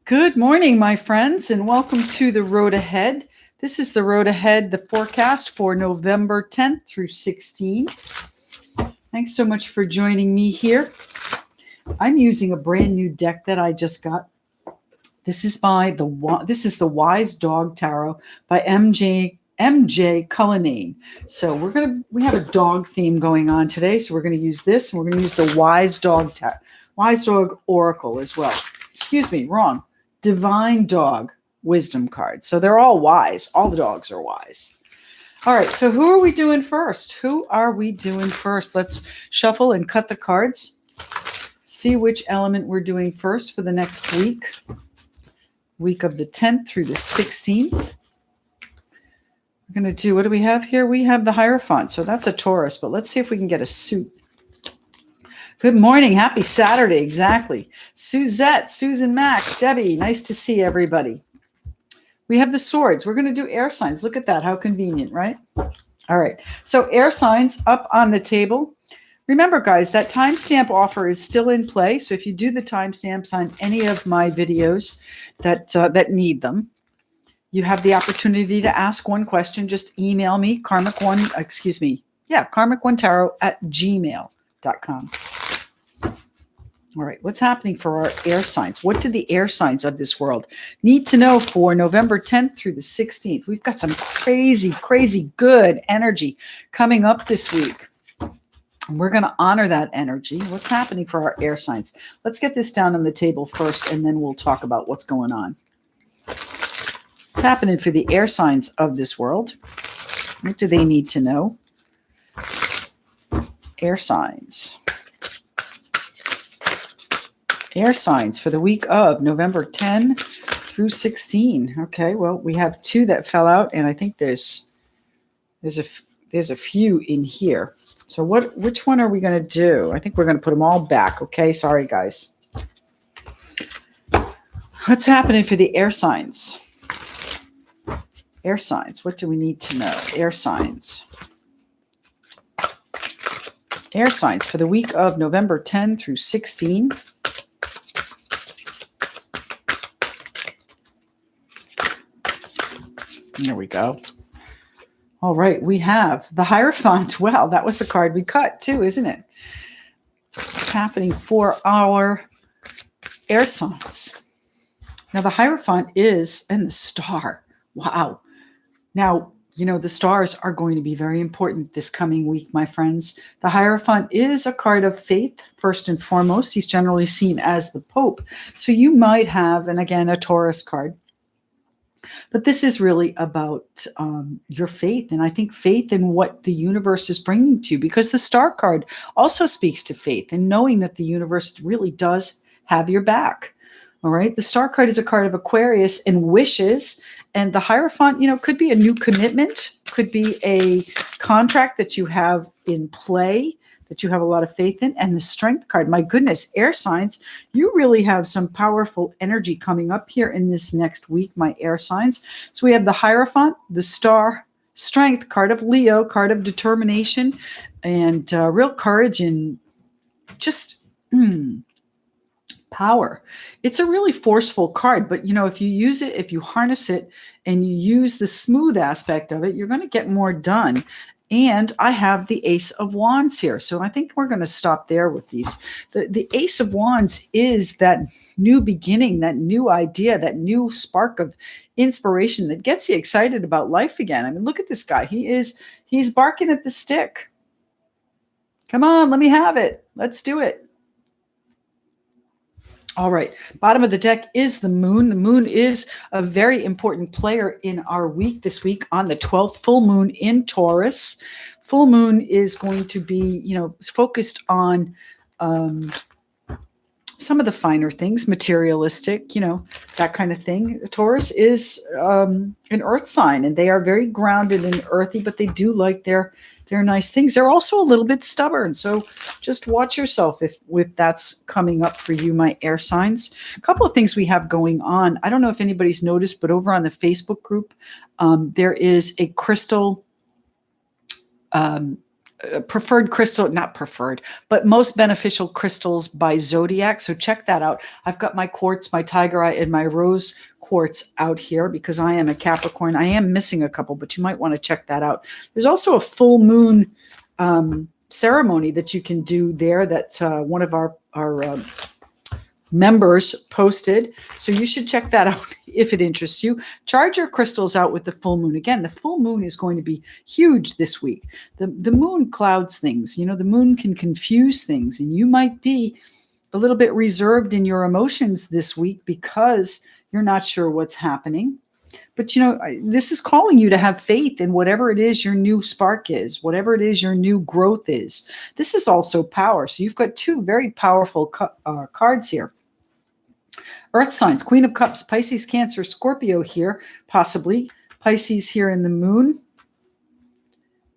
Good morning, my friends, and welcome to the Road Ahead. This is the Road Ahead, the forecast for November 10th through 16th. Thanks so much for joining me here. I'm using a brand new deck that I just got. This is the Wise Dog Tarot by MJ Cullinane. So we have a dog theme going on today. So we're going to use this, and we're going to use the Wise Dog Oracle as well. Excuse me, wrong. Divine Dog Wisdom card. So they're all wise. All the dogs are wise. All right. So who are we doing first? Let's shuffle and cut the cards. See which element we're doing first for the next week. Week of the 10th through the 16th. We're going to do, what do we have here? We have the Hierophant. So that's a Taurus, but let's see if we can get a suit. Good morning. Happy Saturday. Exactly. Suzette, Susan Mac, Debbie. Nice to see everybody. We have the swords. We're going to do air signs. Look at that. How convenient, right? All right. So air signs up on the table. Remember, guys, that timestamp offer is still in play. So if you do the timestamps on any of my videos that need them, you have the opportunity to ask one question. Just email me, karmic1tarot@gmail.com. All right, what's happening for our air signs? What do the air signs of this world need to know for November 10th through the 16th? We've got some crazy, crazy good energy coming up this week. And we're going to honor that energy. What's happening for our air signs? Let's get this down on the table first, and then we'll talk about what's going on. What's happening for the air signs of this world? What do they need to know? Air signs. Air signs for the week of November 10 through 16. Okay, well, we have two that fell out, and I think there's a few in here. So which one are we going to do? I think we're going to put them all back. Okay, sorry, guys. What's happening for the air signs? Air signs. What do we need to know? Air signs. Air signs for the week of November 10 through 16. There we go. All right, we have the Hierophant. Well, that was the card we cut too, isn't it? What's happening for our air signs? Now, the Hierophant is in the star. Wow. Now, the stars are going to be very important this coming week, my friends. The Hierophant is a card of faith, first and foremost. He's generally seen as the Pope. So you might have, and again, a Taurus card. But this is really about your faith, and I think faith in what the universe is bringing to you, because the star card also speaks to faith and knowing that the universe really does have your back. All right. The star card is a card of Aquarius and wishes, and the Hierophant, could be a new commitment, could be a contract that you have in play, that you have a lot of faith in. And the Strength card, my goodness, air signs, you really have some powerful energy coming up here in this next week, my air signs. So we have the Hierophant, the Star, Strength, card of Leo, card of determination, and real courage and just power. It's a really forceful card, but if you use it, if you harness it and you use the smooth aspect of it, you're going to get more done. And I have the Ace of Wands here. So I think we're going to stop there with these. The Ace of Wands is that new beginning, that new idea, that new spark of inspiration that gets you excited about life again. I mean, look at this guy. He's barking at the stick. Come on, let me have it. Let's do it. All right. Bottom of the deck is the moon. The moon is a very important player in our week this week on the 12th, full moon in Taurus. Full moon is going to be, focused on some of the finer things, materialistic, that kind of thing. Taurus is an earth sign, and they are very grounded and earthy, but they do like their nice things. They're also a little bit stubborn. So just watch yourself if that's coming up for you, my air signs. A couple of things we have going on. I don't know if anybody's noticed, but over on the Facebook group, there is a crystal preferred crystal, not preferred, but most beneficial crystals by Zodiac. So check that out. I've got my quartz, my tiger eye, and my rose quartz out here because I am a Capricorn. I am missing a couple, but you might want to check that out. There's also a full moon ceremony that you can do there that one of our members posted. So you should check that out if it interests you. Charge your crystals out with the full moon. Again, the full moon is going to be huge this week. The moon clouds things. You know, the moon can confuse things, and you might be a little bit reserved in your emotions this week because you're not sure what's happening. But, you know, this is calling you to have faith in whatever it is your new spark is, whatever it is your new growth is. This is also power. So you've got two very powerful cards here. Earth signs, Queen of Cups, Pisces, Cancer, Scorpio here, possibly. Pisces here in the moon.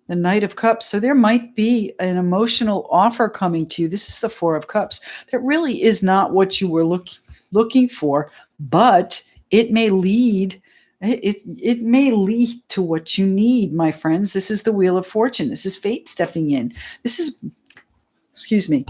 The Knight of Cups. So there might be an emotional offer coming to you. This is the Four of Cups. That really is not what you were looking for, but it may lead. It may lead to what you need, my friends. This is the Wheel of Fortune. This is fate stepping in. This is, excuse me.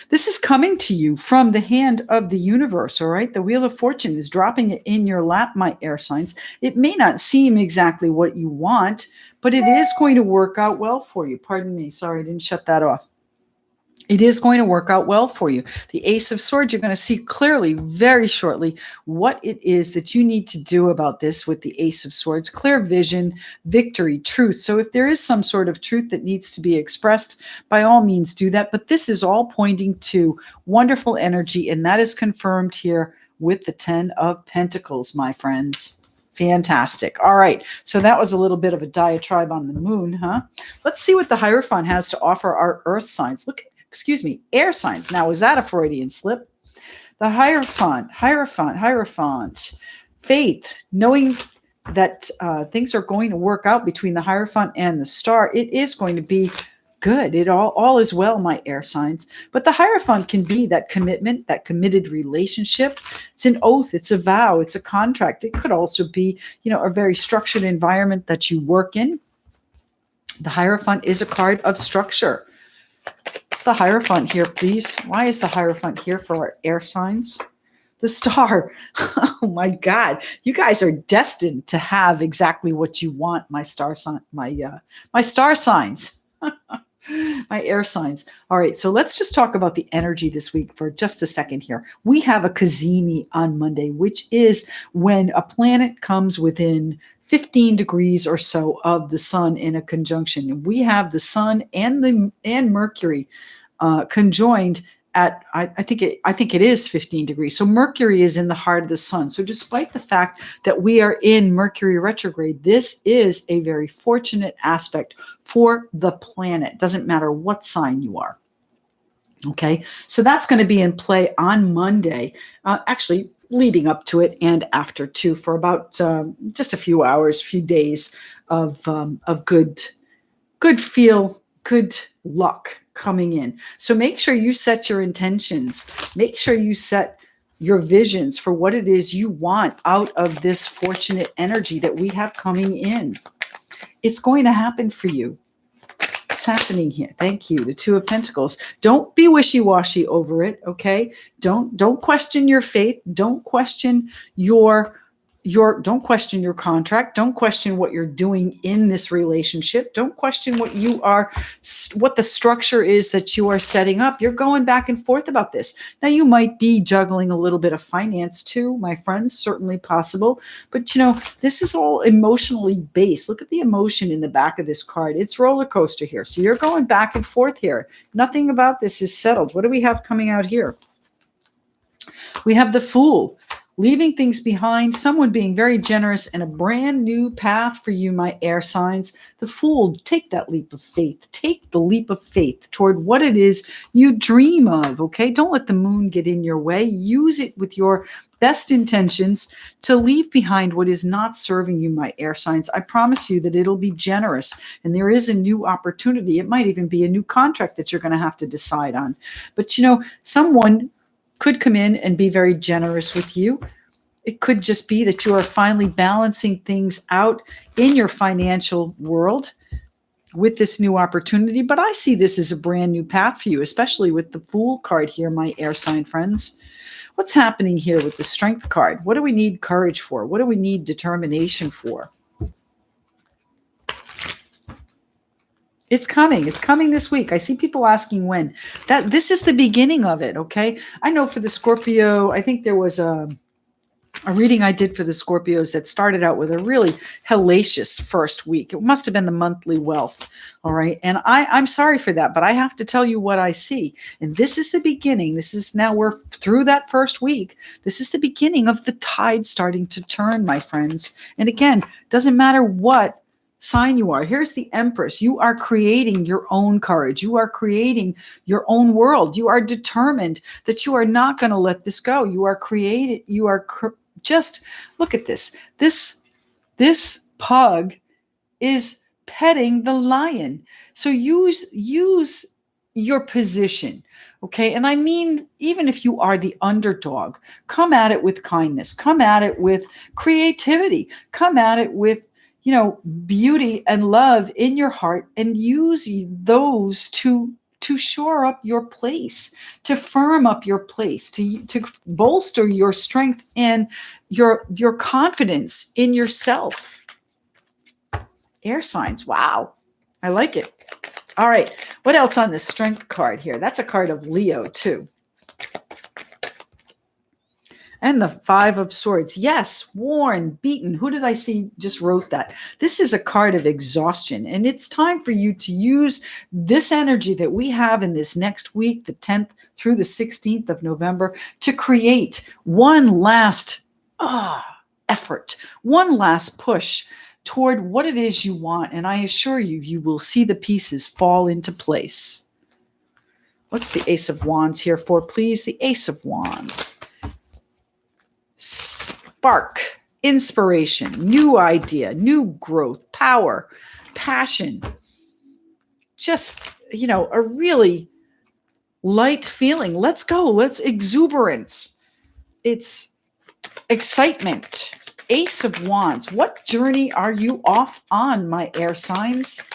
This is coming to you from the hand of the universe, all right? The Wheel of Fortune is dropping it in your lap, my air signs. It may not seem exactly what you want, but it is going to work out well for you. Pardon me. Sorry, I didn't shut that off. It is going to work out well for you. The Ace of Swords, you're going to see clearly very shortly what it is that you need to do about this with the Ace of Swords. Clear vision, victory, truth. So if there is some sort of truth that needs to be expressed, by all means do that. But this is all pointing to wonderful energy, and that is confirmed here with the 10 of Pentacles, my friends. Fantastic. All right. So that was a little bit of a diatribe on the moon, huh? Let's see what the Hierophant has to offer our earth signs. Look, air signs. Now, is that a Freudian slip? The Hierophant, faith, knowing that things are going to work out between the Hierophant and the Star. It is going to be good. It all is well, my air signs. But the Hierophant can be that commitment, that committed relationship. It's an oath. It's a vow. It's a contract. It could also be, you know, a very structured environment that you work in. The Hierophant is a card of structure. It's the Hierophant here, please. Why is the Hierophant here for our air signs? The Star. Oh my God. You guys are destined to have exactly what you want, my star sign, my star signs. My air signs. All right, so let's just talk about the energy this week for just a second here. We have a Cazimi on Monday, which is when a planet comes within 15 degrees or so of the sun in a conjunction. We have the sun and Mercury conjoined at I think it is 15 degrees. So Mercury is in the heart of the sun. So despite the fact that we are in Mercury retrograde, this is a very fortunate aspect for the planet. Doesn't matter what sign you are. Okay, so that's going to be in play on Monday, actually leading up to it and after too, for about just a few hours, few days of good luck coming in. So make sure you set your intentions. Make sure you set your visions for what it is you want out of this fortunate energy that we have coming in. It's going to happen for you. It's happening here. Thank you. The Two of Pentacles. Don't be wishy-washy over it, okay? Don't question your faith. Don't question don't question your contract. Don't question what you're doing in this relationship. Don't question what the structure is that you are setting up. You're going back and forth about this. Now, you might be juggling a little bit of finance too, my friends, certainly possible. But, you know, this is all emotionally based. Look at the emotion in the back of this card. It's roller coaster here. So you're going back and forth here. Nothing about this is settled. What do we have coming out here? We have the Fool. Leaving things behind, someone being very generous, and a brand new path for you, my air signs. The Fool, take that leap of faith. Take the leap of faith toward what it is you dream of, okay? Don't let the moon get in your way. Use it with your best intentions to leave behind what is not serving you, my air signs. I promise you that it'll be generous, and there is a new opportunity. It might even be a new contract that you're going to have to decide on. But, you know, someone could come in and be very generous with you. It could just be that you are finally balancing things out in your financial world with this new opportunity. But I see this as a brand new path for you, especially with the Fool card here, my air sign friends. What's happening here with the Strength card? What do we need courage for? What do we need determination for? It's coming. It's coming this week. I see people asking when. This is the beginning of it, okay? I know for the Scorpio, I think there was a reading I did for the Scorpios that started out with a really hellacious first week. It must have been the monthly wealth. All right. And I'm sorry for that, but I have to tell you what I see. And this is the beginning. This is now we're through that first week. This is the beginning of the tide starting to turn, my friends. And again, doesn't matter what sign you are. Here's the Empress. You are creating your own courage. You are creating your own world. You are determined that you are not going to let this go. You are created. You are just look at this. This pug is petting the lion. So use your position. Okay. And I mean, even if you are the underdog, come at it with kindness, come at it with creativity, come at it with, beauty and love in your heart, and use those to shore up your place, to firm up your place, to bolster your strength and your confidence in yourself. Air signs. Wow. I like it. All right. What else on the Strength card here? That's a card of Leo too. And the Five of Swords. Yes, worn, beaten. Who did I see just wrote that? This is a card of exhaustion. And it's time for you to use this energy that we have in this next week, the 10th through the 16th of November, to create one last effort, one last push toward what it is you want. And I assure you, you will see the pieces fall into place. What's the Ace of Wands here for, please? The Ace of Wands. Spark, inspiration, new idea, new growth, power, passion, just, a really light feeling. Let's go. Let's exuberance. It's excitement. Ace of Wands. What journey are you off on, my air signs?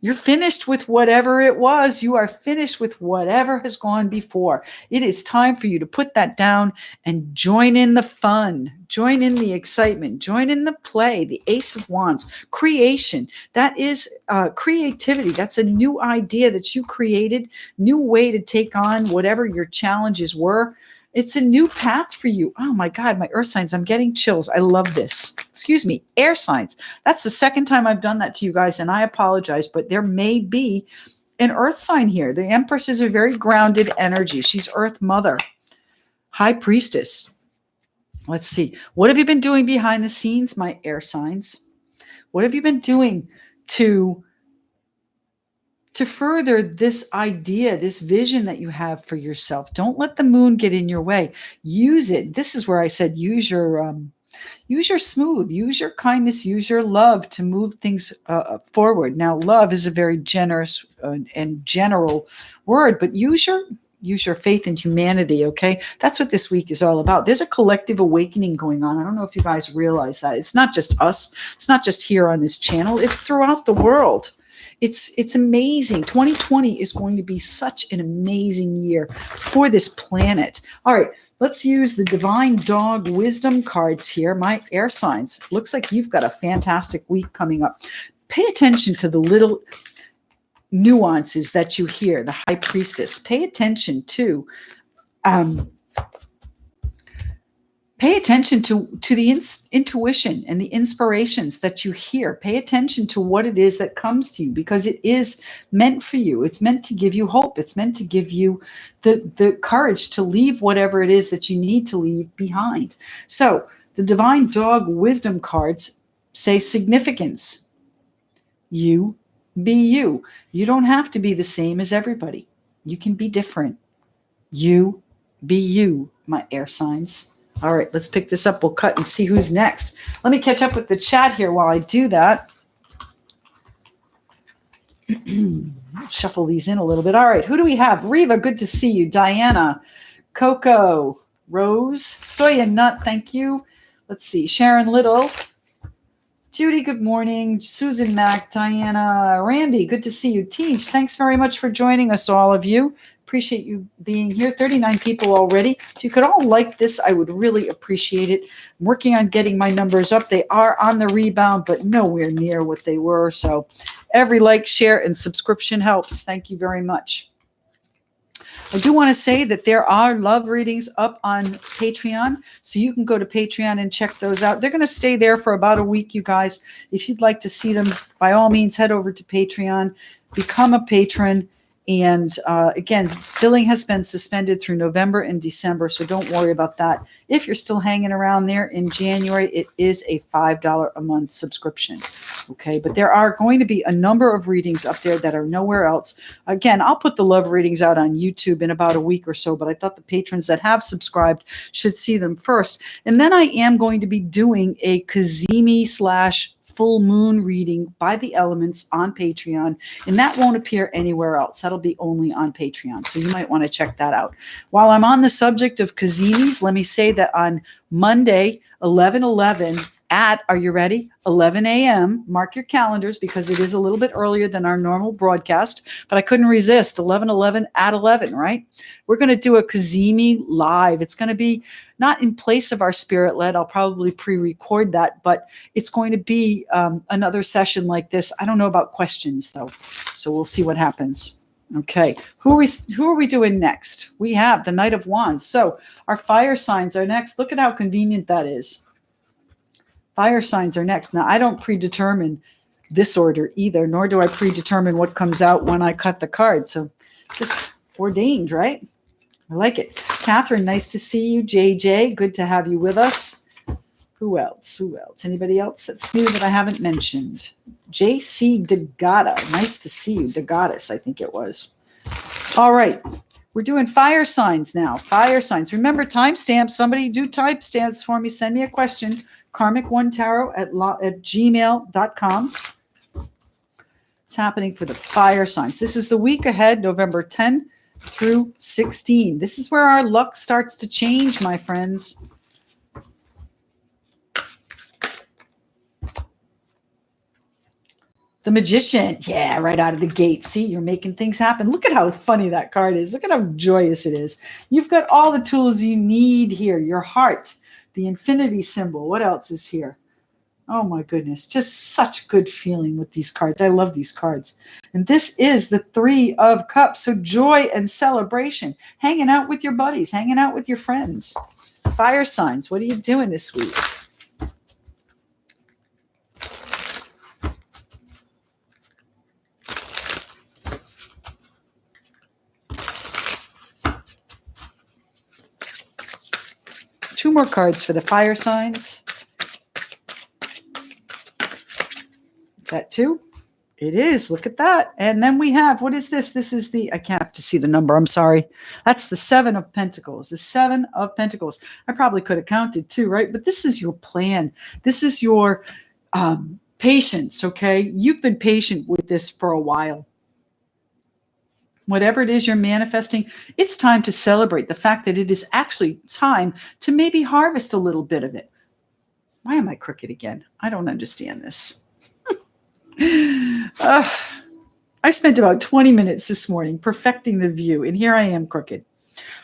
You're finished with whatever it was. You are finished with whatever has gone before. It is time for you to put that down and join in the fun, join in the excitement, join in the play. The Ace of Wands, creation. That is creativity. That's a new idea that you created, new way to take on whatever your challenges were. It's a new path for you. Oh my God, my earth signs, I'm getting chills. I love this. Excuse me, air signs. That's the second time I've done that to you guys, and I apologize, but there may be an earth sign here. The Empress is a very grounded energy. She's Earth Mother, High Priestess. Let's see. What have you been doing behind the scenes, my air signs? What have you been doing to further this idea, this vision that you have for yourself? Don't let the moon get in your way. Use it. This is where I said use your smooth, use your kindness, use your love to move things forward. Now, love is a very generous and general word, but use your faith in humanity, okay? That's what this week is all about. There's a collective awakening going on. I don't know if you guys realize that. It's not just us. It's not just here on this channel. It's throughout the world. It's amazing. 2020 is going to be such an amazing year for this planet. All right, let's use the Divine Dog Wisdom cards here. My air signs. Looks like you've got a fantastic week coming up. Pay attention to the little nuances that you hear. The High Priestess. Pay attention to the intuition and the inspirations that you hear. Pay attention to what it is that comes to you, because it is meant for you. It's meant to give you hope. It's meant to give you the courage to leave whatever it is that you need to leave behind. So the Divine Dog Wisdom cards say significance. You be you. You don't have to be the same as everybody. You can be different. You be you, my air signs. All right, let's pick this up. We'll cut and see who's next. Let me catch up with the chat here while I do that. Shuffle these in a little bit. All right, who do we have? Reva, good to see you. Diana, Coco, Rose, Soya Nut, thank you. Let's see, Sharon Little, Judy, good morning. Susan Mack, Diana, Randy, good to see you. Teach, thanks very much for joining us, all of you. Appreciate you being here. 39 people already. If you could all like this, I would really appreciate it. I'm working on getting my numbers up. They are on the rebound, but nowhere near what they were. So every like, share, and subscription helps. Thank you very much. I do want to say that there are love readings up on Patreon, so you can go to Patreon and check those out. They're going to stay there for about a week, you guys. If you'd like to see them, by all means, head over to Patreon, become a patron. And again, billing has been suspended through November and December, so don't worry about that. If you're still hanging around there in January, it is a $5 a month subscription. Okay, but there are going to be a number of readings up there that are nowhere else. Again, I'll put the love readings out on YouTube in about a week or so, but I thought the patrons that have subscribed should see them first. And then I am going to be doing a Kazemi / full moon reading by the elements on Patreon, and that won't appear anywhere else. That'll be only on Patreon, so you might want to check that out. While I'm on the subject of Kazemis, let me say that on Monday, 11/11 at, are you ready? 11 a.m. Mark your calendars because it is a little bit earlier than our normal broadcast, but I couldn't resist. 11/11 at 11, right? We're going to do a Kazemi live. It's going to be not in place of our spirit led. I'll probably pre-record that, but it's going to be another session like this. I don't know about questions though, so we'll see what happens. Okay, who are we doing next? We have the Knight of Wands. So our fire signs are next. Look at how convenient that is. Fire signs are next. Now, I don't predetermine this order either, nor do I predetermine what comes out when I cut the card. So just ordained, right? I like it. Catherine, nice to see you. JJ, good to have you with us. Who else? Who else? Anybody else that's new that I haven't mentioned? JC Degata, nice to see you. Degatis, I think it was. All right. We're doing fire signs now. Fire signs. Remember timestamps. Somebody do timestamps for me. Send me a question. karmic1tarot@gmail.com. It's happening for the fire signs. This is the week ahead, November 10 through 16. This is where our luck starts to change, my friends. The Magician. Yeah, right out of the gate. See, you're making things happen. Look at how funny that card is. Look at how joyous it is. You've got all the tools you need here. Your heart, the infinity symbol. What else is here? Oh my goodness. Just such good feeling with these cards. I love these cards. And this is the 3 of Cups. So joy and celebration. Hanging out with your buddies. Hanging out with your friends. Fire signs. What are you doing this week? Two more cards for the fire signs. Is that 2? It is. Look at that. And then we have, what is this? This is the, I can't have to see the number. I'm sorry. That's the 7 of Pentacles. The 7 of Pentacles. I probably could have counted 2, right? But this is your plan. This is your patience, okay? You've been patient with this for a while. Whatever it is you're manifesting, it's time to celebrate the fact that it is actually time to maybe harvest a little bit of it. Why am I crooked again? I don't understand this. I spent about 20 minutes this morning perfecting the view, and here I am crooked.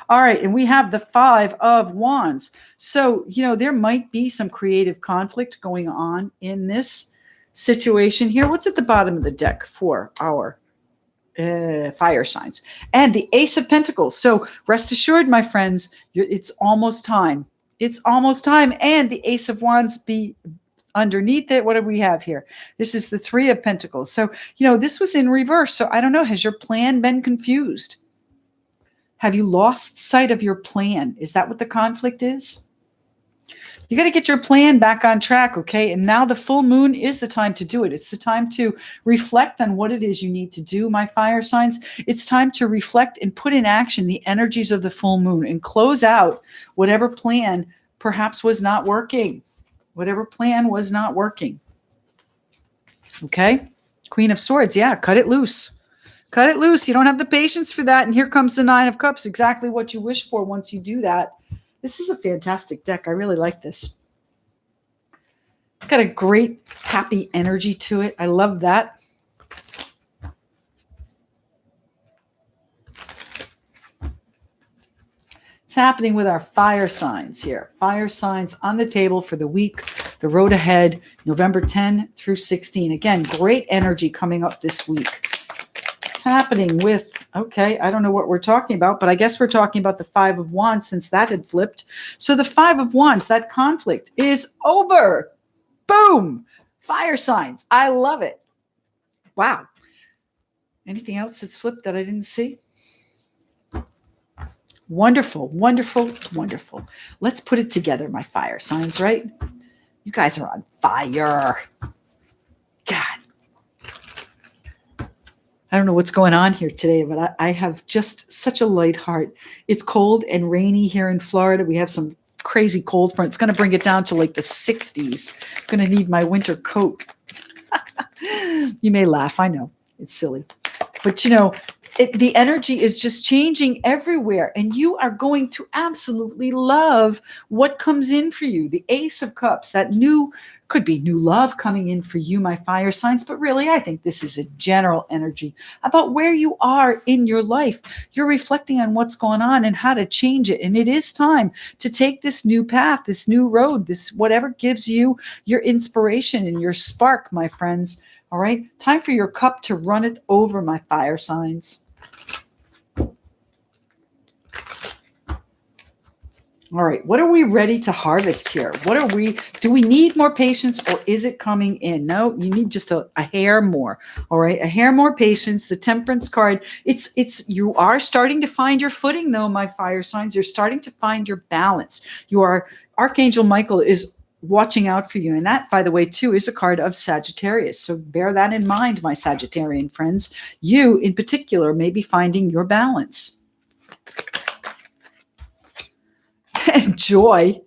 All right, and we have the 5 of Wands. So, there might be some creative conflict going on in this situation here. What's at the bottom of the deck for our fire signs? And the Ace of Pentacles. So rest assured, my friends, it's almost time. It's almost time. And the Ace of Wands be underneath it. What do we have here? This is the 3 of Pentacles. So, this was in reverse. So I don't know. Has your plan been confused? Have you lost sight of your plan? Is that what the conflict is? You got to get your plan back on track, okay? And now the full moon is the time to do it. It's the time to reflect on what it is you need to do, my fire signs. It's time to reflect and put in action the energies of the full moon and close out whatever plan perhaps was not working. Whatever plan was not working. Okay? Queen of Swords, yeah, cut it loose. Cut it loose. You don't have the patience for that. And here comes the 9 of Cups, exactly what you wish for once you do that. This is a fantastic deck. I really like this. It's got a great happy energy to it. I love that. It's happening with our fire signs here. Fire signs on the table for the week, the road ahead, November 10 through 16. Again, great energy coming up this week. It's happening with, okay, I don't know what we're talking about, but I guess we're talking about the Five of Wands since that had flipped. So the Five of Wands, that conflict is over. Boom. Fire signs. I love it. Wow. Anything else that's flipped that I didn't see? Wonderful, wonderful, wonderful. Let's put it together, my fire signs, right? You guys are on fire. God. I don't know what's going on here today, but I have just such a light heart. It's cold and rainy here in Florida. We have some crazy cold front. It's going to bring it down to like the 60s. Going to need my winter coat. You may laugh. I know. It's silly. But you know, the energy is just changing everywhere, and you are going to absolutely love what comes in for you. The Ace of Cups, that could be new love coming in for you, my fire signs, but really I think this is a general energy about where you are in your life. You're reflecting on what's going on and how to change it, and it is time to take this new path, this new road, this whatever gives you your inspiration and your spark, my friends. All right, time for your cup to runneth over, my fire signs. All right, what are we ready to harvest here? Do we need more patience, or is it coming in? No, you need just a hair more. All right, a hair more patience. The Temperance card, you are starting to find your footing though, my fire signs. You're starting to find your balance. Archangel Michael is watching out for you. And that, by the way, too, is a card of Sagittarius. So bear that in mind, my Sagittarian friends. You in particular may be finding your balance. And joy.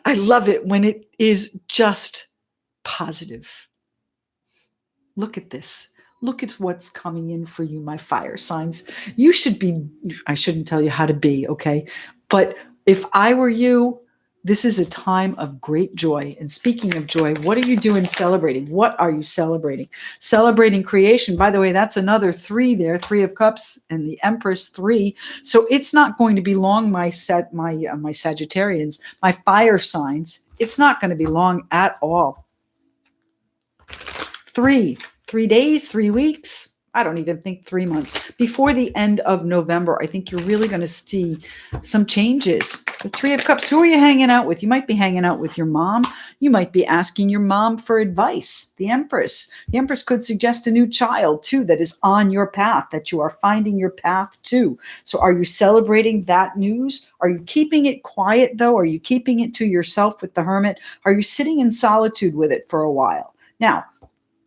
I love it when it is just positive. Look at this. Look at what's coming in for you, my fire signs. I shouldn't tell you how to be, okay? But if I were you, this is a time of great joy. And speaking of joy, what are you doing celebrating? What are you celebrating? Celebrating creation. By the way, that's another 3 there, 3 of Cups and the Empress 3. So it's not going to be long, my Sagittarians, my fire signs. It's not going to be long at all. 3 days, 3 weeks. I don't even think 3 months. Before the end of November, I think you're really going to see some changes. The 3 of Cups, who are you hanging out with? You might be hanging out with your mom. You might be asking your mom for advice. The Empress. The Empress could suggest a new child, too, that is on your path, that you are finding your path to. So are you celebrating that news? Are you keeping it quiet, though? Are you keeping it to yourself with the Hermit? Are you sitting in solitude with it for a while? Now,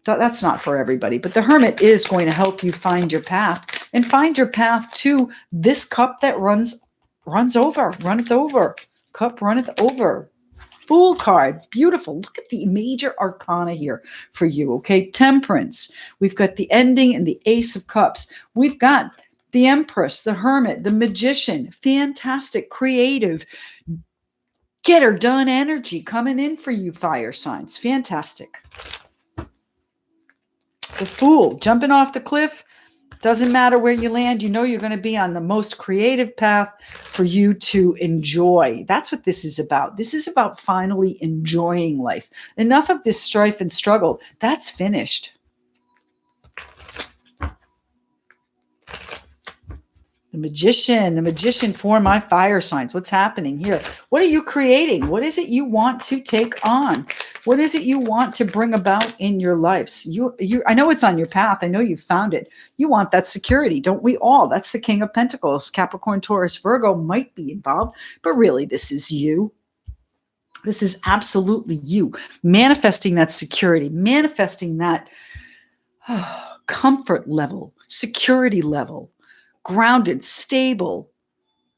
that's not for everybody, but the Hermit is going to help you find your path and find your path to this cup that runneth over. Cup runneth over. Fool card. Beautiful. Look at the major arcana here for you. Okay. Temperance. We've got the ending and the Ace of Cups. We've got the Empress, the Hermit, the Magician. Fantastic, creative, get her done energy coming in for you, fire signs. Fantastic. The Fool, jumping off the cliff. Doesn't matter where you land. You know you're going to be on the most creative path for you to enjoy. That's what this is about. This is about finally enjoying life. Enough of this strife and struggle. That's finished. The Magician for my fire signs. What's happening here? What are you creating? What is it you want to take on? What is it you want to bring about in your lives? I know it's on your path. I know you've found it. You want that security, don't we all? That's the King of Pentacles. Capricorn, Taurus, Virgo might be involved, but really this is you. This is absolutely you. Manifesting that security, manifesting that comfort level, security level, grounded, stable,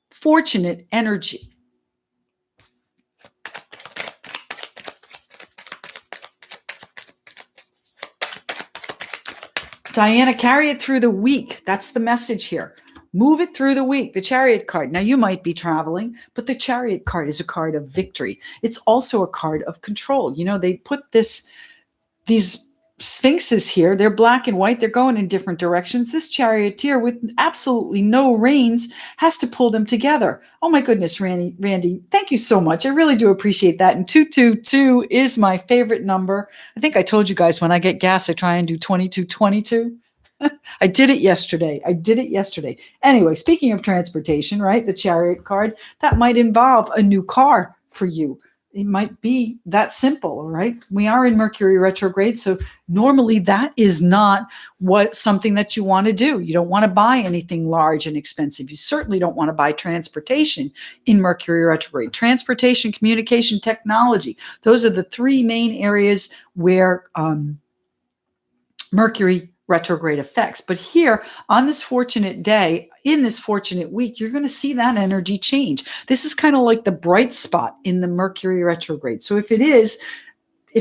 fortunate energy. Diana, carry it through the week. That's the message here. Move it through the week. The Chariot card. Now, you might be traveling, but the Chariot card is a card of victory. It's also a card of control. They put these sphinxes here. They're black and white. They're going in different directions. This charioteer with absolutely no reins has to pull them together. Oh my goodness, Randy, thank you so much. I really do appreciate that. And 222 is my favorite number. I think I told you guys when I get gas, I try and do 2222. I did it yesterday. Anyway, speaking of transportation, right? The Chariot card, that might involve a new car for you. It might be that simple, all right? We are in Mercury retrograde, so normally that is not something that you want to do. You don't want to buy anything large and expensive. You certainly don't want to buy transportation in Mercury retrograde. Transportation, communication, technology, those are the three main areas where Mercury retrograde effects. But here on this fortunate day, in this fortunate week, you're going to see that energy change. This is kind of like the bright spot in the Mercury retrograde. So if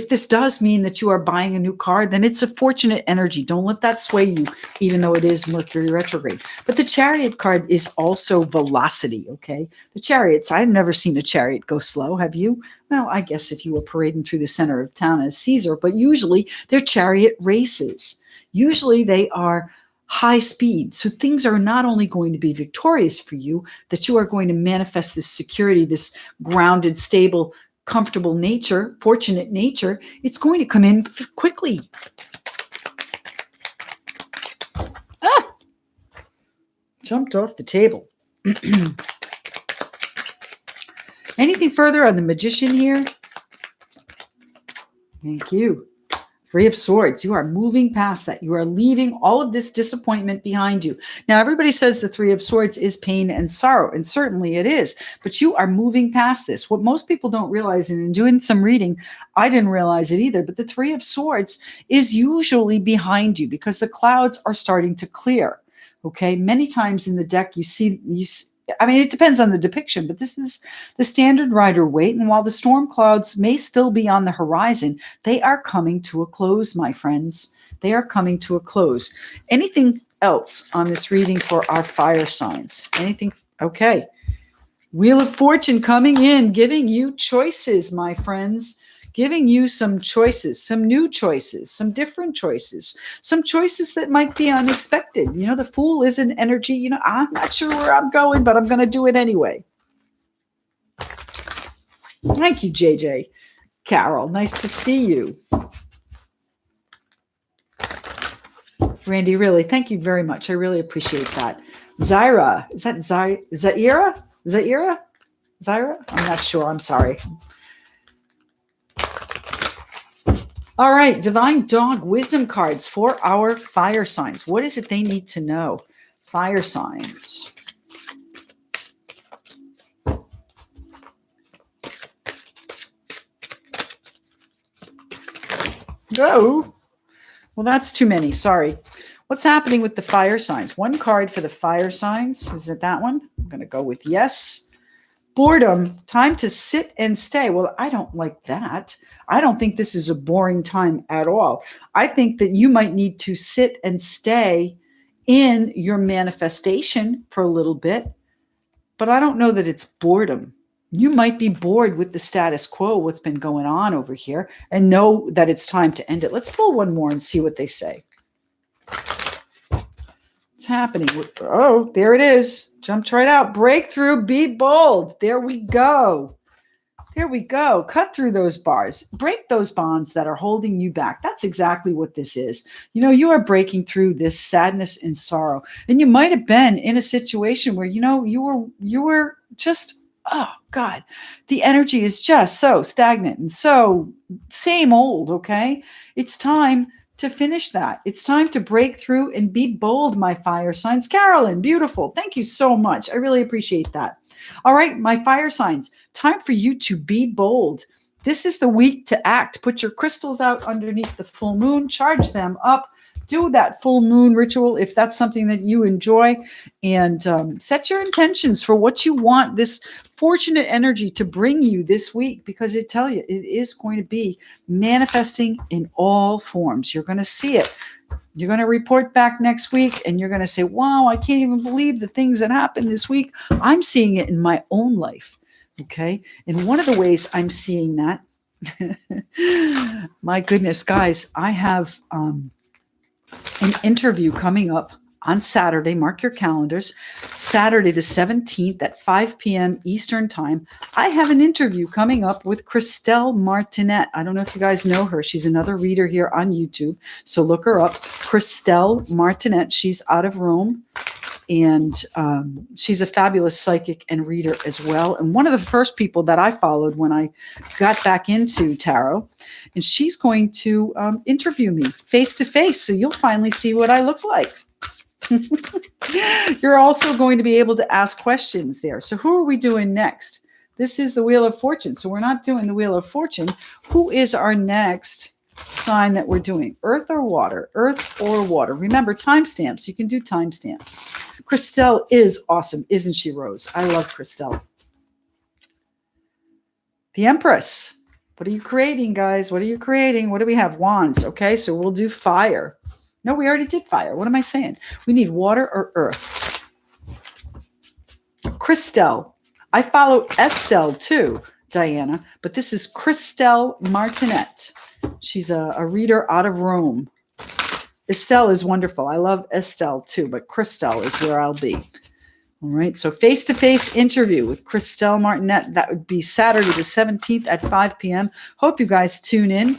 this does mean that you are buying a new car, then it's a fortunate energy. Don't let that sway you, even though it is Mercury retrograde. But the Chariot card is also velocity, okay? The Chariots, I've never seen a chariot go slow. Have you? Well, I guess if you were parading through the center of town as Caesar, but usually they're chariot races. Usually they are high speed. So things are not only going to be victorious for you, that you are going to manifest this security, this grounded, stable, comfortable nature, fortunate nature. It's going to come in quickly. Jumped off the table. Anything further on the Magician here? Thank you. Three of Swords. You are moving past that. You are leaving all of this disappointment behind you. Now, everybody says the Three of Swords is pain and sorrow, and certainly it is, but you are moving past this. What most people don't realize, and in doing some reading, I didn't realize it either, but the Three of Swords is usually behind you because the clouds are starting to clear. Okay. Many times in the deck, it depends on the depiction, but this is the standard Rider-Waite. And while the storm clouds may still be on the horizon, they are coming to a close, my friends. They are coming to a close. Anything else on this reading for our fire signs? Anything? Okay. Wheel of Fortune coming in, giving you choices, my friends. Giving you some choices, some new choices, some different choices, some choices that might be unexpected. The Fool is an energy, I'm not sure where I'm going, but I'm going to do it anyway. Thank you, JJ. Carol, nice to see you. Randy, really, thank you very much. I really appreciate that. Zaira, is that Zaira? Zaira? I'm not sure. I'm sorry. All right, Divine Dog Wisdom cards for our fire signs. What is it they need to know? Fire signs. Oh, well, that's too many. Sorry. What's happening with the fire signs? One card for the fire signs. Is it that one? I'm going to go with yes. Boredom, time to sit and stay. Well, I don't like that. I don't think this is a boring time at all. I think that you might need to sit and stay in your manifestation for a little bit, but I don't know that it's boredom. You might be bored with the status quo, what's been going on over here, and know that it's time to end it. Let's pull one more and see what they say. What's happening? Oh, there it is. Jumped right out. Breakthrough, be bold. There we go. There we go. Cut through those bars. Break those bonds that are holding you back. That's exactly what this is. You are breaking through this sadness and sorrow. And you might have been in a situation where, you were just, oh God, the energy is just so stagnant and so same old, okay? It's time to finish that. It's time to break through and be bold, my fire signs. Carolyn, beautiful. Thank you so much. I really appreciate that. All right, my fire signs, time for you to be bold. This is the week to act. Put your crystals out underneath the full moon, charge them up, do that full moon ritual if that's something that you enjoy, and set your intentions for what you want this fortunate energy to bring you this week, because it is going to be manifesting in all forms. You're going to see it You're going to report back next week and you're going to say, wow, I can't even believe the things that happened this week. I'm seeing it in my own life. Okay. And one of the ways I'm seeing that, my goodness, guys, I have an interview coming up on Saturday. Mark your calendars. Saturday, the 17th at 5 p.m. Eastern time. I have an interview coming up with Christelle Martinet. I don't know if you guys know her. She's another reader here on YouTube. So look her up. Christelle Martinet. She's out of Rome. And she's a fabulous psychic and reader as well. And one of the first people that I followed when I got back into tarot. And she's going to interview me face to face. So you'll finally see what I look like. You're also going to be able to ask questions there. So who are we doing next? This is the Wheel of Fortune. So we're not doing the Wheel of Fortune. Who is our next sign that we're doing? Earth or water? Earth or water? Remember, timestamps. You can do timestamps. Christelle is awesome, isn't she, Rose? I love Christelle. The Empress. What are you creating, guys? What are you creating? What do we have? Wands. Okay, so we'll do fire. No, we already did fire. What am I saying? We need water or earth. Christelle. I follow Estelle too, Diana, but this is Christelle Martinet. She's a reader out of Rome. Estelle is wonderful. I love Estelle too, but Christelle is where I'll be. All right, so face-to-face interview with Christelle Martinet. That would be Saturday the 17th at 5 p.m. Hope you guys tune in.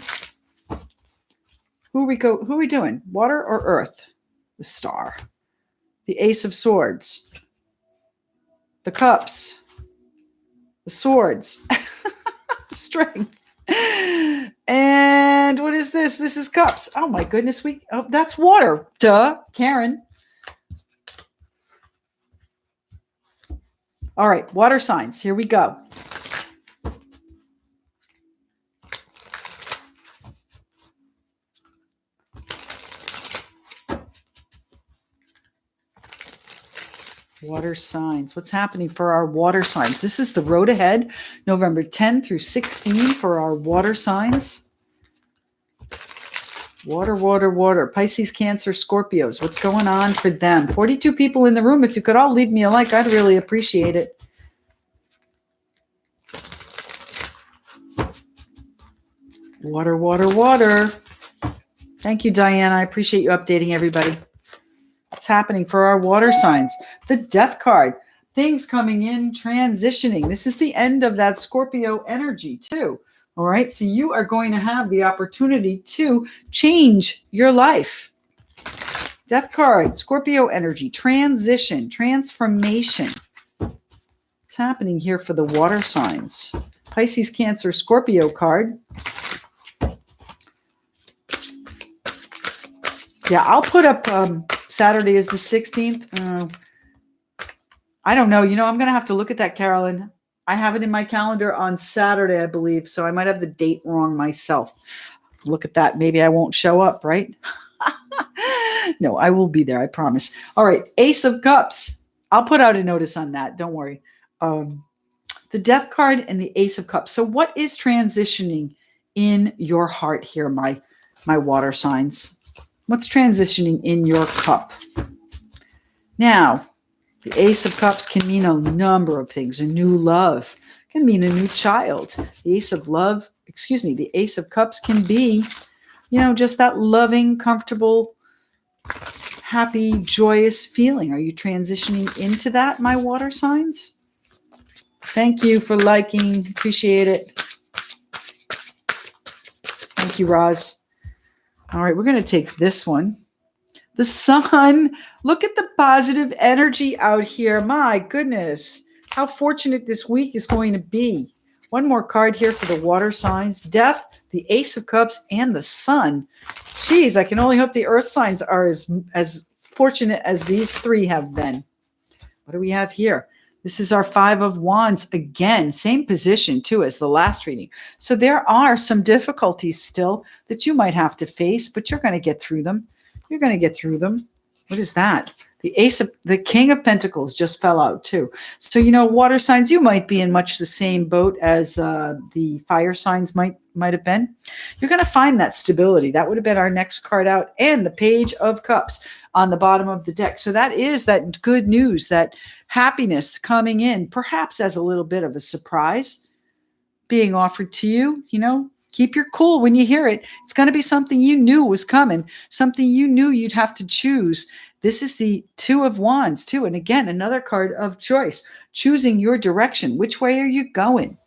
Who are we doing? Water or earth? The Star. The Ace of Swords. The Cups. The Swords. Strength. And what is this? This is Cups. Oh my goodness. That's water. Duh. Karen. All right. Water signs. Here we go. Water signs. What's happening for our water signs? This is the road ahead, November 10 through 16 for our water signs. Water, water, water. Pisces, Cancer, Scorpios. What's going on for them? 42 people in the room. If you could all leave me a like, I'd really appreciate it. Water, water, water. Thank you, Diana. I appreciate you updating everybody. What's happening for our water signs? The Death card. Things coming in, transitioning. This is the end of that Scorpio energy too. All right. So you are going to have the opportunity to change your life. Death card, Scorpio energy, transition, transformation. What's happening here for the water signs? Pisces, Cancer, Scorpio card. Yeah, I'll put up Saturday is the 16th. I don't know. I'm going to have to look at that, Carolyn. I have it in my calendar on Saturday, I believe. So I might have the date wrong myself. Look at that. Maybe I won't show up, right? No, I will be there. I promise. All right. Ace of Cups. I'll put out a notice on that. Don't worry. The Death card and the Ace of Cups. So what is transitioning in your heart here, my water signs? What's transitioning in your cup? Now, the Ace of Cups can mean a number of things. A new love can mean a new child. The Ace of Cups can be, just that loving, comfortable, happy, joyous feeling. Are you transitioning into that, my water signs? Thank you for liking. Appreciate it. Thank you, Roz. All right, we're going to take this one. The Sun. Look at the positive energy out here. My goodness, how fortunate this week is going to be. One more card here for the water signs. Death, the Ace of Cups, and the Sun. Geez, I can only hope the earth signs are as fortunate as these three have been. What do we have here? This is our Five of Wands. Again, same position too as the last reading. So there are some difficulties still that you might have to face, but you're going to get through them. You're going to get through them. What is that? The King of Pentacles just fell out too. So, water signs, you might be in much the same boat as the fire signs might have been. You're going to find that stability. That would have been our next card out, and the Page of Cups on the bottom of the deck. So that is that good news, that happiness coming in, perhaps as a little bit of a surprise being offered to you. Keep your cool when you hear it. It's going to be something you knew was coming, something you knew you'd have to choose. This is the Two of Wands too. And again, another card of choice, choosing your direction. Which way are you going?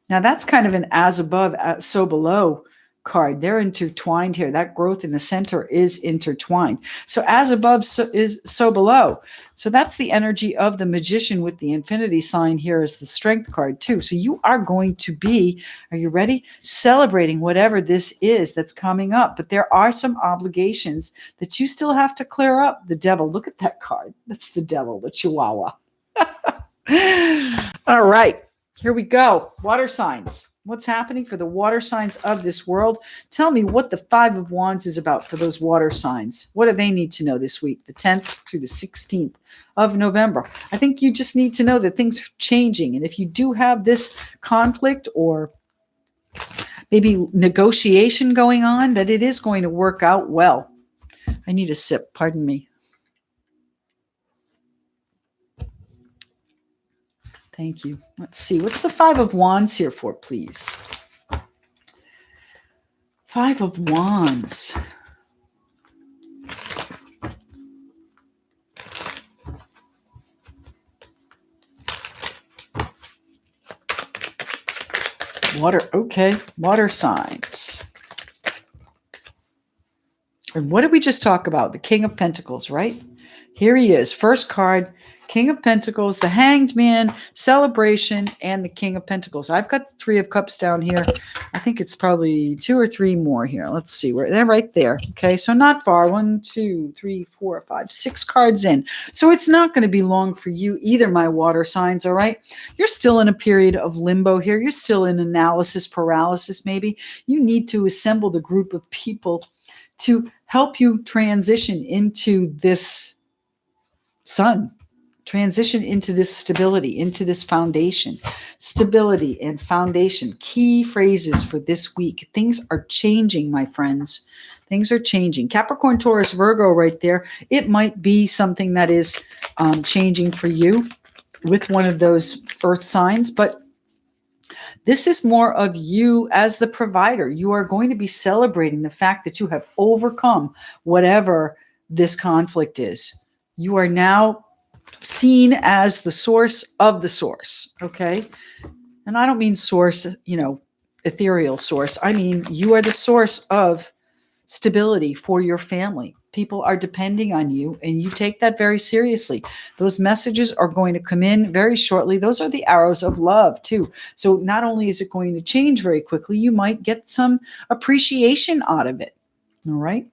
Now that's kind of an as above, so below card. They're intertwined here. That growth in the center is intertwined. So as above is so below. So that's the energy of the Magician with the infinity sign here as the Strength card too. So you are going to be, are you ready? Celebrating whatever this is that's coming up. But there are some obligations that you still have to clear up. The Devil, look at that card. That's the Devil, the Chihuahua. All right, here we go. Water signs. What's happening for the water signs of this world? Tell me what the Five of Wands is about for those water signs. What do they need to know this week, the 10th through the 16th of November? I think you just need to know that things are changing. And if you do have this conflict or maybe negotiation going on, that it is going to work out well. I need a sip, pardon me. Thank you. Let's see. What's the Five of Wands here for, please? Five of Wands. Water. Okay. Water signs. And what did we just talk about? The King of Pentacles, right? Here he is. First card, King of Pentacles, the Hanged Man, Celebration, and the King of Pentacles. I've got the Three of Cups down here. I think it's probably 2 or 3 more here. Let's see. They're right there. Okay, so not far. 1, 2, 3, 4, 5, 6 cards in. So it's not going to be long for you either, my water signs, all right? You're still in a period of limbo here. You're still in analysis paralysis, maybe. You need to assemble the group of people to help you transition into this sun, transition into this stability, into this foundation. Stability and foundation, key phrases for this week. Things are changing, my friends. Things are changing. Capricorn, Taurus, Virgo right there. It might be something that is changing for you with one of those earth signs, but this is more of you as the provider. You are going to be celebrating the fact that you have overcome whatever this conflict is. You are now seen as the source of the source, okay? And I don't mean source, ethereal source. I mean, you are the source of stability for your family. People are depending on you, and you take that very seriously. Those messages are going to come in very shortly. Those are the arrows of love, too. So not only is it going to change very quickly, you might get some appreciation out of it. All right?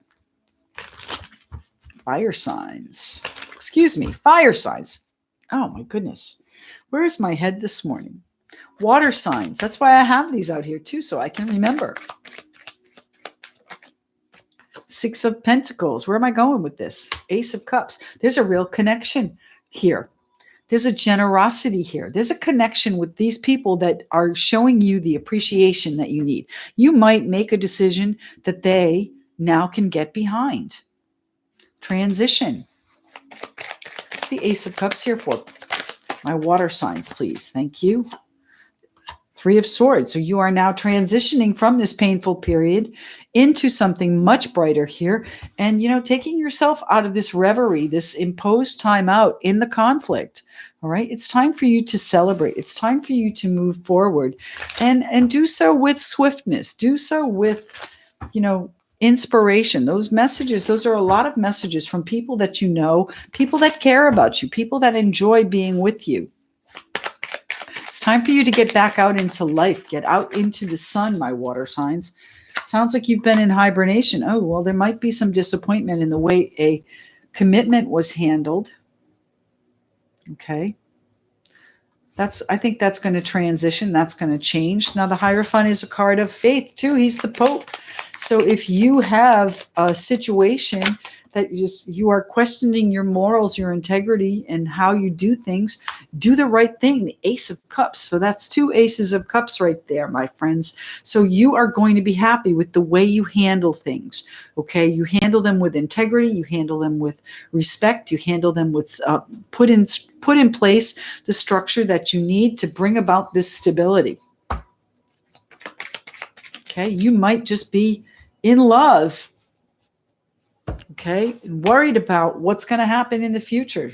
Fire signs. Excuse me, fire signs. Oh, my goodness. Where is my head this morning? Water signs. That's why I have these out here, too, so I can remember. Six of Pentacles. Where am I going with this? Ace of Cups. There's a real connection here. There's a generosity here. There's a connection with these people that are showing you the appreciation that you need. You might make a decision that they now can get behind. Transition. What's the Ace of Cups here for? My water signs, please. Thank you. Three of Swords. So you are now transitioning from this painful period into something much brighter here. And, taking yourself out of this reverie, this imposed time out in the conflict. All right. It's time for you to celebrate. It's time for you to move forward and do so with swiftness. Do so with, inspiration. Those messages, those are a lot of messages from people that you know, people that care about you, people that enjoy being with you. It's time for you to get back out into life, get out into the sun, my water signs. Sounds like you've been in hibernation. Oh, well, there might be some disappointment in the way a commitment was handled. Okay. I think that's going to transition. That's going to change. Now, the Hierophant is a card of faith, too. He's the Pope. So if you have a situation that you are questioning your morals, your integrity, and how you do things, do the right thing. The Ace of Cups. So that's 2 aces of cups right there, my friends. So you are going to be happy with the way you handle things. Okay. You handle them with integrity. You handle them with respect. You handle them with put in place the structure that you need to bring about this stability. Okay. You might just be in love. Okay. Worried about what's going to happen in the future.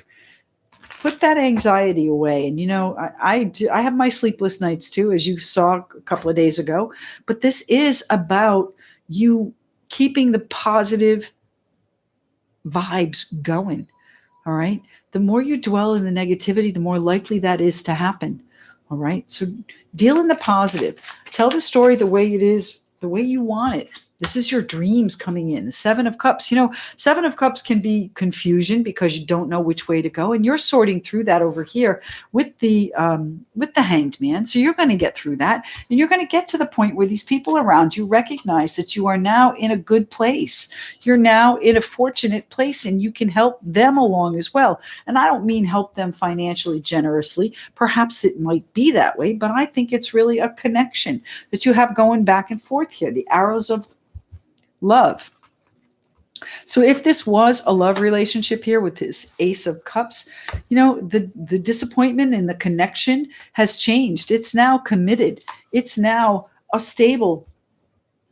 Put that anxiety away. And, I have my sleepless nights too, as you saw a couple of days ago. But this is about you keeping the positive vibes going. All right. The more you dwell in the negativity, the more likely that is to happen. All right. So deal in the positive. Tell the story the way it is, the way you want it. This is your dreams coming in. The 7 of Cups. 7 of Cups can be confusion because you don't know which way to go, and you're sorting through that over here with the Hanged Man. So you're going to get through that, and you're going to get to the point where these people around you recognize that you are now in a good place. You're now in a fortunate place, and you can help them along as well. And I don't mean help them financially generously. Perhaps it might be that way, but I think it's really a connection that you have going back and forth here. The arrows of love. So if this was a love relationship here with this Ace of Cups, the disappointment and the connection has changed. It's now committed. It's now a stable,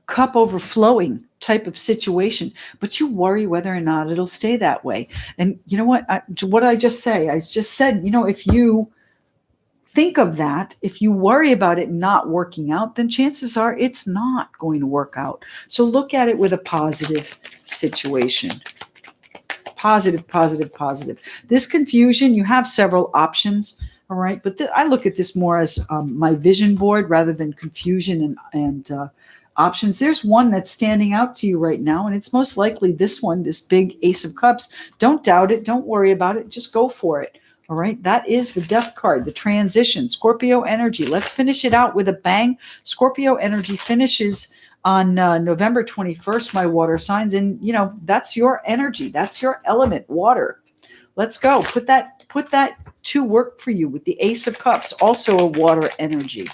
cup overflowing type of situation. But you worry whether or not it'll stay that way. And you know what? What did I just say? I just said, if you think of that, if you worry about it not working out, then chances are it's not going to work out. So look at it with a positive situation. Positive, positive, positive. This confusion, you have several options, all right? But I look at this more as my vision board rather than confusion and options. There's one that's standing out to you right now, and it's most likely this one, this big Ace of Cups. Don't doubt it. Don't worry about it. Just go for it. All right, that is the Death card, the transition, Scorpio energy. Let's finish it out with a bang. Scorpio energy finishes on November 21st, my water signs. And, that's your energy. That's your element, water. Let's go. Put that to work for you with the Ace of Cups, also a water energy.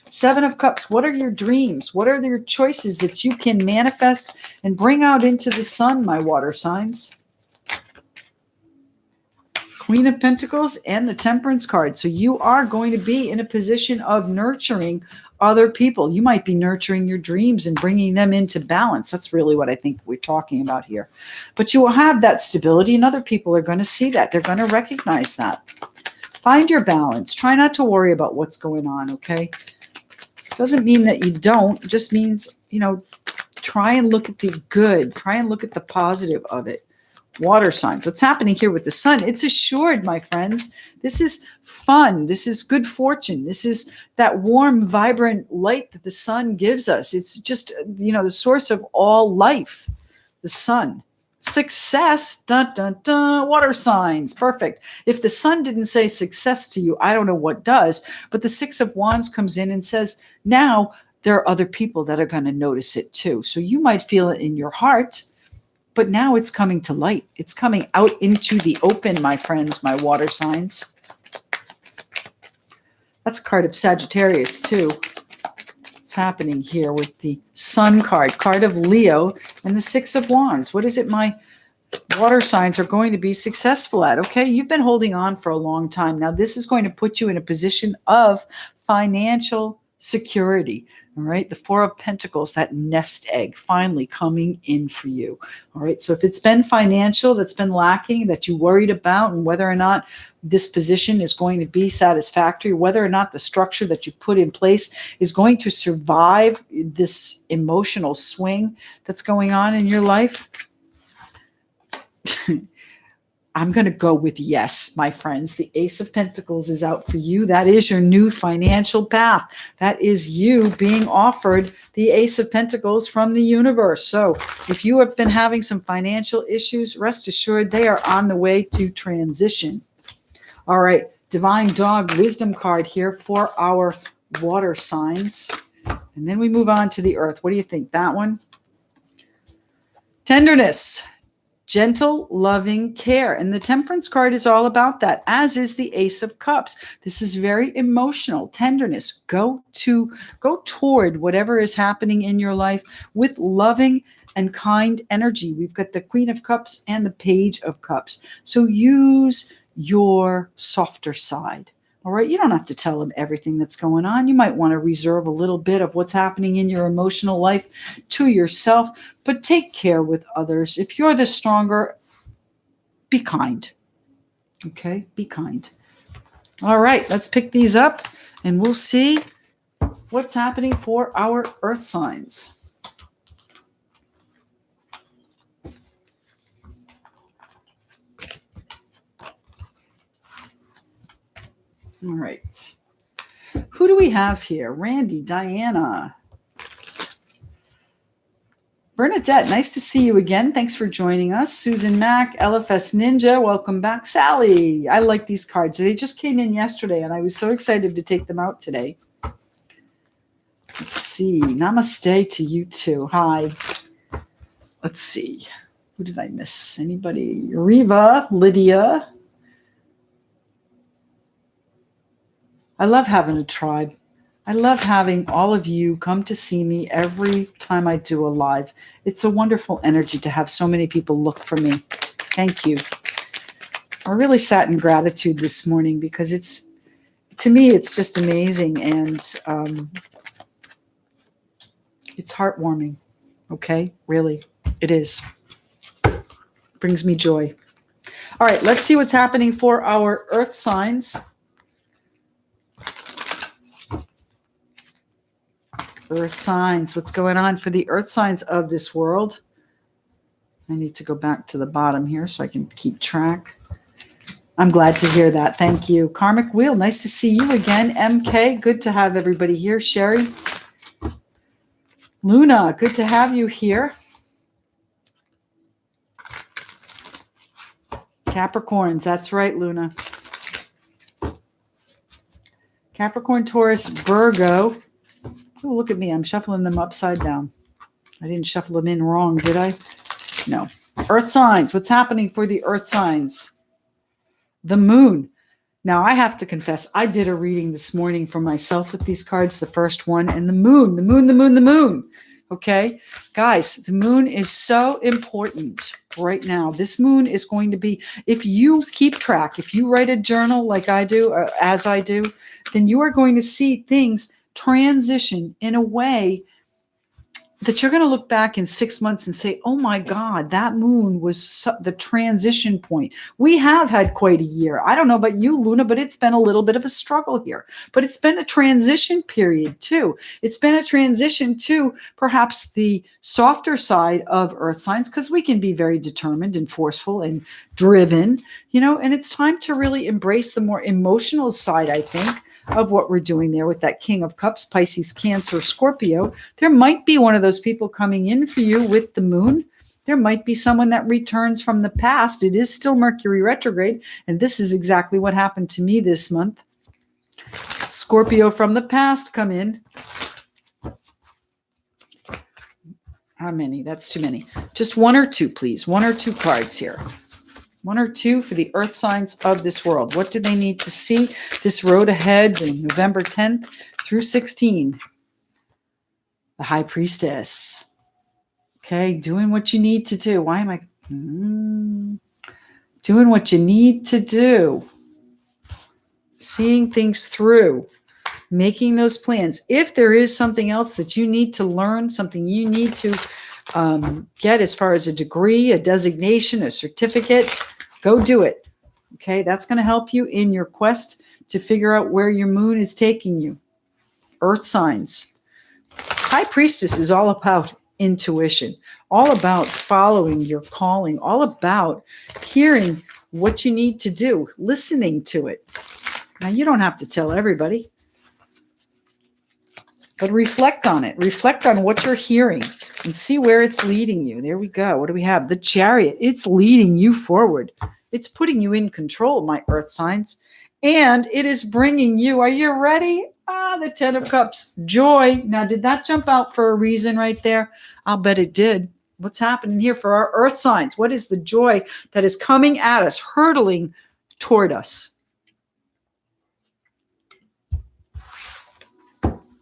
7 of Cups, what are your dreams? What are your choices that you can manifest and bring out into the sun, my water signs? Queen of Pentacles and the Temperance card. So you are going to be in a position of nurturing other people. You might be nurturing your dreams and bringing them into balance. That's really what I think we're talking about here. But you will have that stability, and other people are going to see that. They're going to recognize that. Find your balance. Try not to worry about what's going on, okay? Doesn't mean that you don't. It just means, try and look at the good. Try and look at the positive of it. Water signs. What's happening here with the sun? It's assured, my friends. This is fun. This is good fortune. This is that warm, vibrant light that the sun gives us. It's just, the source of all life, the sun. Success, dun, dun, dun, water signs. Perfect. If the sun didn't say success to you, I don't know what does. But the 6 of Wands comes in and says, now there are other people that are going to notice it too. So you might feel it in your heart, but now it's coming to light. It's coming out into the open, my friends, my water signs. That's a card of Sagittarius, too. What's happening here with the Sun card of Leo, and the 6 of Wands? What is it my water signs are going to be successful at? Okay, you've been holding on for a long time. Now, this is going to put you in a position of financial security. All right. The 4 of Pentacles, that nest egg finally coming in for you. All right. So if it's been financial that's been lacking, that you worried about, and whether or not this position is going to be satisfactory, whether or not the structure that you put in place is going to survive this emotional swing that's going on in your life, I'm going to go with yes, my friends. The Ace of Pentacles is out for you. That is your new financial path. That is you being offered the Ace of Pentacles from the universe. So if you have been having some financial issues, rest assured they are on the way to transition. All right, Divine Dog Wisdom card here for our water signs. And then we move on to the Earth. What do you think? That one? Tenderness. gentle, loving care. And the Temperance card is all about that, as is the Ace of Cups. This is very emotional, tenderness. Go toward whatever is happening in your life with loving and kind energy. We've got the Queen of Cups and the Page of Cups. So use your softer side. All right. You don't have to tell them everything that's going on. You might want to reserve a little bit of what's happening in your emotional life to yourself, but take care with others. If you're the stronger, be kind. Okay. Be kind. All right. Let's pick these up and we'll see what's happening for our earth signs. All right. Who do we have here? Randy, Diana, Bernadette, nice to see you again. Thanks for joining us. Susan Mack, LFS Ninja, welcome back. Sally, I like these cards. They just came in yesterday, and I was so excited to take them out today. Let's see. Namaste to you too. Hi. Let's see. Who did I miss? Anybody? Riva, Lydia. I love having a tribe. I love having all of you come to see me every time I do a live. It's a wonderful energy to have so many people look for me. Thank you. I really sat in gratitude this morning because to me, it's just amazing and it's heartwarming. Okay? Really, it is. It brings me joy. All right, let's see what's happening for our earth signs. Earth signs, what's going on for the earth signs of this world? I need to go back to the bottom here so I can keep track. I'm glad to hear that. Thank you. Karmic Wheel, nice to see you again. MK, good to have everybody here. Sherry. Luna, good to have you here. Capricorns, that's right, Luna. Capricorn, Taurus, Virgo. Oh, look at me. I'm shuffling them upside down. I didn't shuffle them in wrong, did I? No. Earth signs. What's happening for the earth signs? The moon. Now, I have to confess, I did a reading this morning for myself with these cards, the first one, and the moon, the moon, the moon, the moon. Okay? Guys, the moon is so important right now. This moon is going to be, if you keep track, if you write a journal like I do, or as I do, then you are going to see things transition in a way that you're going to look back in 6 months and say, oh my God, that moon was the transition point. We have had quite a year. I don't know about you, Luna, but it's been a little bit of a struggle here. But it's been a transition period too. It's been a transition to perhaps the softer side of earth signs, because we can be very determined and forceful and driven, and it's time to really embrace the more emotional side, I think, of what we're doing there with that King of Cups, Pisces, Cancer, Scorpio. There might be one of those people coming in for you with the moon. There might be someone that returns from the past. It is still Mercury retrograde, and this is exactly what happened to me this month. Scorpio from the past come in. How many? That's too many. Just one or two, please. One or two cards here. One or two for the earth signs of this world. What do they need to see this road ahead, November 10th through 16? The High Priestess. Okay, doing what you need to do. Why am I doing what you need to do? Seeing things through. Making those plans. If there is something else that you need to learn, something you need to get as far as a degree, a designation, a certificate, go do it. Okay, that's going to help you in your quest to figure out where your moon is taking you. Earth signs. High Priestess is all about intuition, all about following your calling, all about hearing what you need to do, listening to it. Now, you don't have to tell everybody, but reflect on it. Reflect on what you're hearing and see where it's leading you. There we go. What do we have? The Chariot. It's leading you forward. It's putting you in control, my earth signs. And it is bringing you, are you ready? The Ten of Cups. Joy. Now, did that jump out for a reason right there? I'll bet it did. What's happening here for our earth signs? What is the joy that is coming at us, hurtling toward us?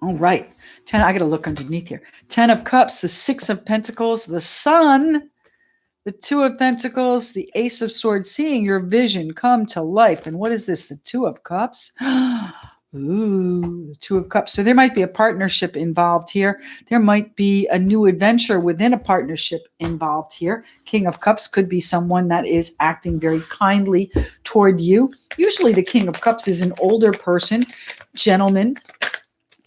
All right. 10, I got to look underneath here. 10 of Cups, the 6 of Pentacles, the Sun, the 2 of Pentacles, the Ace of Swords, seeing your vision come to life. And what is this? The 2 of Cups? Ooh, the 2 of Cups. So there might be a partnership involved here. There might be a new adventure within a partnership involved here. King of Cups could be someone that is acting very kindly toward you. Usually the King of Cups is an older person, gentleman,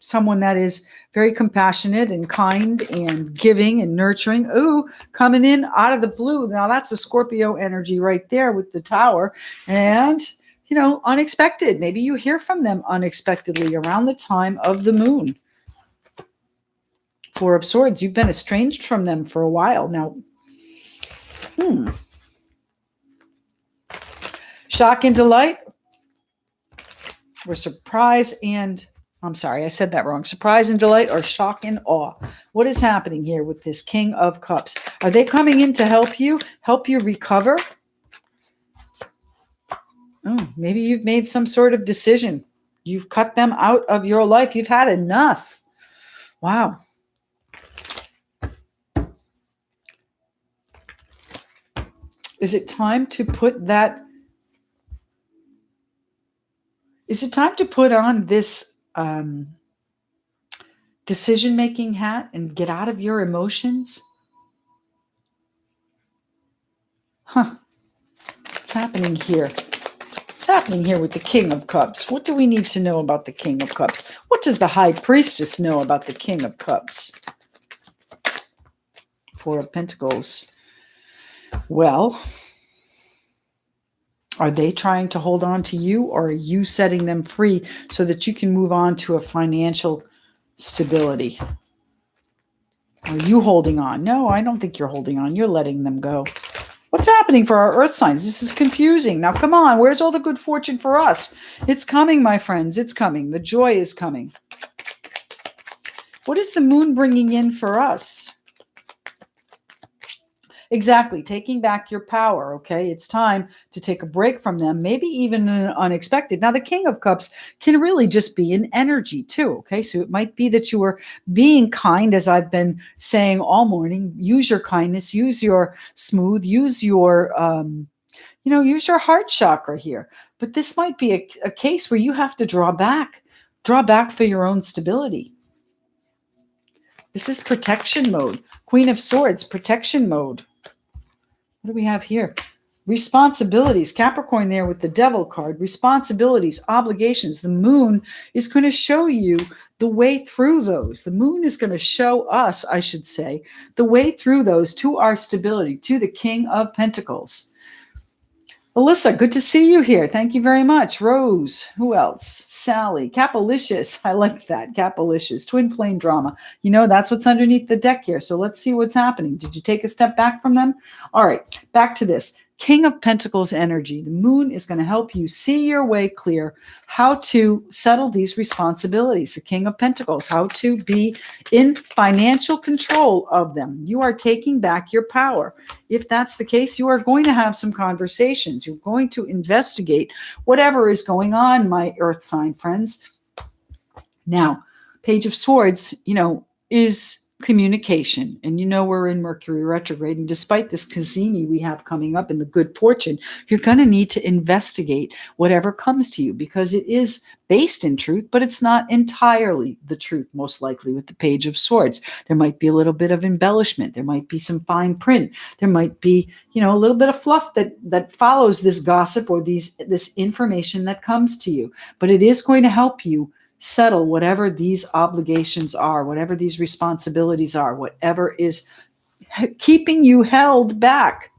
someone that is very compassionate and kind and giving and nurturing. Ooh, coming in out of the blue. Now that's a Scorpio energy right there with the Tower. And, you know, unexpected. Maybe you hear from them unexpectedly around the time of the moon. 4 of Swords. You've been estranged from them for a while now. Shock and delight, or surprise and... I'm sorry, I said that wrong. Surprise and delight, or shock and awe. What is happening here with this King of Cups? Are they coming in to help you recover? Oh, maybe you've made some sort of decision. You've cut them out of your life. You've had enough. Wow. Is it time to put that? Is it time to put on this decision-making hat and get out of your emotions? What's happening here? What's happening here with the King of Cups? What do we need to know about the King of Cups? What does the High Priestess know about the King of Cups? 4 of Pentacles. Well, are they trying to hold on to you, or are you setting them free so that you can move on to a financial stability? Are you holding on? No, I don't think you're holding on. You're letting them go. What's happening for our earth signs? This is confusing. Now, come on. Where's all the good fortune for us? It's coming, my friends. It's coming. The joy is coming. What is the moon bringing in for us? Exactly. Taking back your power. Okay. It's time to take a break from them, maybe even unexpected. Now, the King of Cups can really just be an energy too. Okay. So it might be that you are being kind, as I've been saying all morning. Use your kindness, use your smooth, use your, use your heart chakra here. But this might be a case where you have to draw back for your own stability. This is protection mode. Queen of Swords, protection mode. What do we have here? Responsibilities. Capricorn there with the Devil card. Responsibilities, obligations. The moon is going to show you the way through those. The moon is going to show us, I should say, the way through those to our stability, to the King of Pentacles. Alyssa, good to see you here. Thank you very much. Rose, who else? Sally, Capalicious. I like that. Capalicious. Twin flame drama. You know, that's what's underneath the deck here. So let's see what's happening. Did you take a step back from them? All right, back to this. King of Pentacles energy. The moon is going to help you see your way clear, how to settle these responsibilities. The King of Pentacles, how to be in financial control of them. You are taking back your power. If that's the case, you are going to have some conversations. You're going to investigate whatever is going on, my earth sign friends. Now, Page of Swords, is communication. And we're in Mercury retrograde. And despite this Cazimi we have coming up in the good fortune, you're going to need to investigate whatever comes to you, because it is based in truth, but it's not entirely the truth, most likely, with the Page of Swords. There might be a little bit of embellishment. There might be some fine print. There might be, a little bit of fluff that follows this gossip or this information that comes to you. But it is going to help you settle whatever these obligations are, whatever these responsibilities are, whatever is keeping you held back.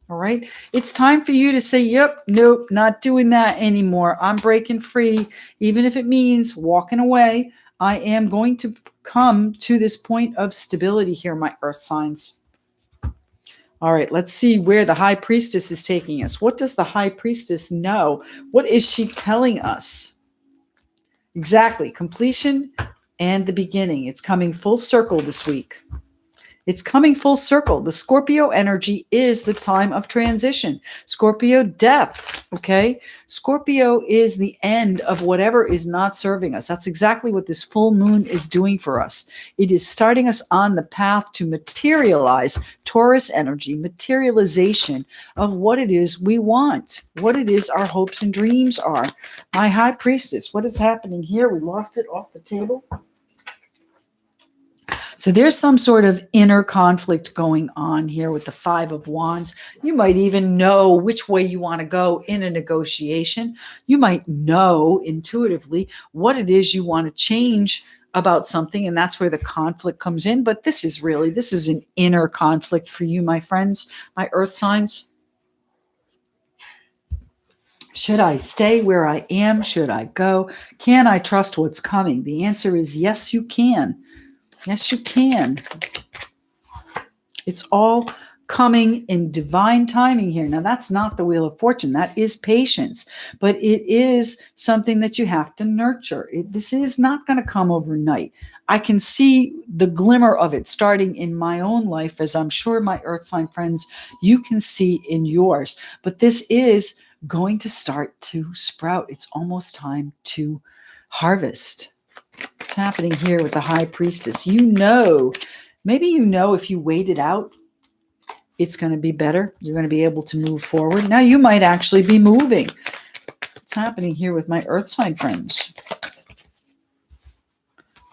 All right. It's time for you to say, yep, nope, not doing that anymore. I'm breaking free. Even if it means walking away, I am going to come to this point of stability here, my earth signs. All right, let's see where the High Priestess is taking us. What does the High Priestess know? What is she telling us? Exactly. Completion and the beginning. It's coming full circle this week. It's coming full circle. The Scorpio energy is the time of transition. Scorpio death, okay? Scorpio is the end of whatever is not serving us. That's exactly what this full moon is doing for us. It is starting us on the path to materialize Taurus energy, materialization of what it is we want, what it is our hopes and dreams are. My high priestess, what is happening here? We lost it off the table. So there's some sort of inner conflict going on here with the Five of Wands. You might even know which way you want to go in a negotiation. You might know intuitively what it is you want to change about something, and that's where the conflict comes in. But this is an inner conflict for you, my friends, my earth signs. Should I stay where I am? Should I go? Can I trust what's coming? The answer is yes, you can. Yes, you can. It's all coming in divine timing here. Now, that's not the Wheel of Fortune. That is patience, but it is something that you have to nurture. This is not going to come overnight. I can see the glimmer of it starting in my own life, as I'm sure my earth sign friends, you can see in yours. But this is going to start to sprout. It's almost time to harvest. What's happening here with the high priestess? Maybe if you wait it out, it's going to be better. You're going to be able to move forward. Now you might actually be moving. What's happening here with my earth sign friends?